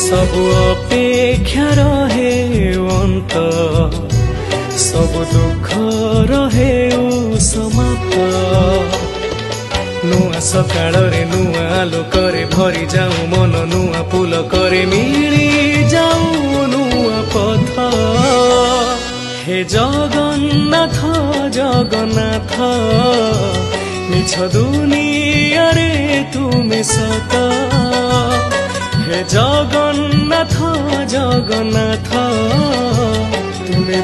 सबु अपेक्षा रहे अंत सब दुख रहे समाप्त नुआ सकाळे नुआ आलोकरे भरी जाऊ मन नुआ पुलकरे मिली जाऊ नुआ पथ हे जगन्नाथ जगन्नाथ मिछ दुनिया रे तुमे सत हे जगन्नाथ जगन्नाथ तुमे